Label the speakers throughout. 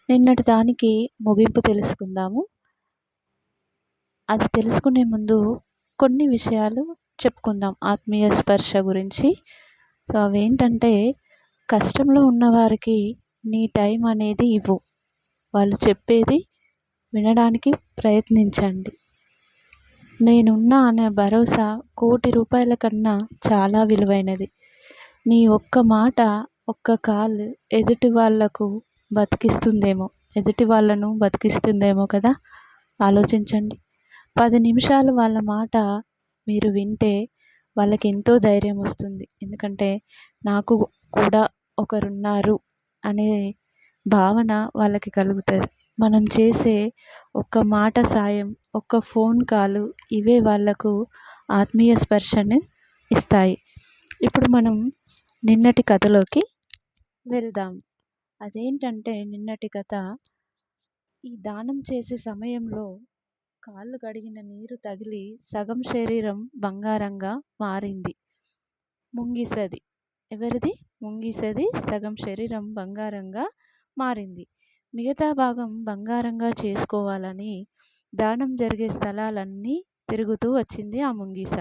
Speaker 1: నిన్నటి దానికి ముగింపు తెలుసుకుందాము. అది తెలుసుకునే ముందు కొన్ని విషయాలు చెప్పుకుందాం ఆత్మీయ స్పర్శ గురించి. సో అవేంటంటే, కష్టంలో ఉన్నవారికి నీ టైం అనేది ఇవ్వు. వాళ్ళు చెప్పేది వినడానికి ప్రయత్నించండి. నేనున్నా అనే భరోసా ₹1,00,00,000 కన్నా చాలా విలువైనది. నీ ఒక్క మాట, ఒక్క కాల్ ఎదుటి వాళ్ళను బతికిస్తుందేమో కదా. ఆలోచించండి. 10 నిమిషాలు వాళ్ళ మాట మీరు వింటే వాళ్ళకి ఎంతో ధైర్యం వస్తుంది. ఎందుకంటే నాకు కూడా ఒకరున్నారు అనే భావన వాళ్ళకి కలుగుతుంది. మనం చేసే ఒక్క మాట సాయం, ఒక్క ఫోన్ కాలు ఇవే వాళ్ళకు ఆత్మీయ స్పర్శను ఇస్తాయి. ఇప్పుడు మనం నిన్నటి కథలోకి వెళ్దాం. అదేంటంటే, నిన్నటి కథ, ఈ దానం చేసే సమయంలో కాళ్ళు కడిగిన నీరు తగిలి సగం శరీరం బంగారంగా మారింది. ముంగిసది. ఎవరిది? ముంగిసది సగం శరీరం బంగారంగా మారింది. మిగతా భాగం బంగారంగా చేసుకోవాలని దానం జరిగే స్థలాలన్నీ తిరుగుతూ వచ్చింది ఆ ముంగిస.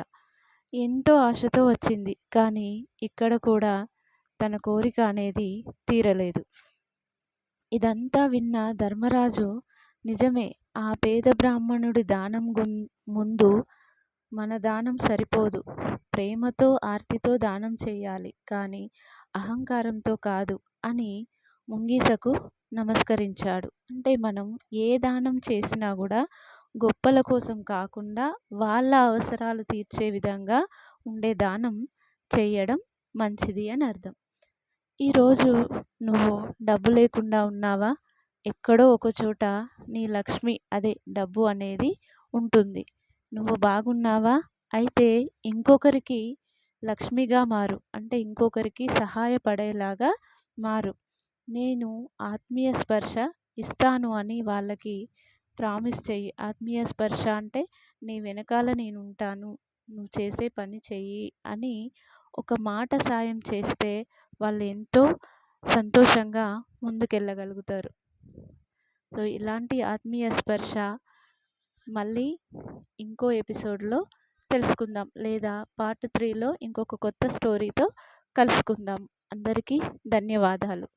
Speaker 1: ఎంతో ఆశతో వచ్చింది. కానీ ఇక్కడ కూడా తన కోరిక అనేది తీరలేదు. ఇదంతా విన్న ధర్మరాజు, నిజమే, ఆ పేద బ్రాహ్మణుడి దానం ముందు మన దానం సరిపోదు. ప్రేమతో, ఆర్తితో దానం చేయాలి, కానీ అహంకారంతో కాదు అని ముంగిసకు నమస్కరించాడు. అంటే మనం ఏ దానం చేసినా కూడా గొప్పల కోసం కాకుండా వాళ్ళ అవసరాలు తీర్చే విధంగా ఉండే దానం చేయడం మంచిది అని అర్థం. ఈరోజు నువ్వు డబ్బు లేకుండా ఉన్నావా? ఎక్కడో ఒక చోట నీ లక్ష్మి, అదే డబ్బు అనేది ఉంటుంది. నువ్వు బాగున్నావా? అయితే ఇంకొకరికి లక్ష్మిగా మారు. అంటే ఇంకొకరికి సహాయపడేలాగా మారు. నేను ఆత్మీయ స్పర్శ ఇస్తాను అని వాళ్ళకి ప్రామిస్ చెయ్యి. ఆత్మీయ స్పర్శ అంటే నీ వెనకాల నేను ఉంటాను, నువ్వు చేసే పని చెయ్యి అని ఒక మాట సాయం చేస్తే వాళ్ళు ఎంతో సంతోషంగా ముందుకెళ్ళగలుగుతారు. సో ఇలాంటి ఆత్మీయ స్పర్శ మళ్ళీ ఇంకో ఎపిసోడ్లో తెలుసుకుందాం, లేదా పార్ట్ 3లో ఇంకొక కొత్త స్టోరీతో కలుసుకుందాం. అందరికీ ధన్యవాదాలు.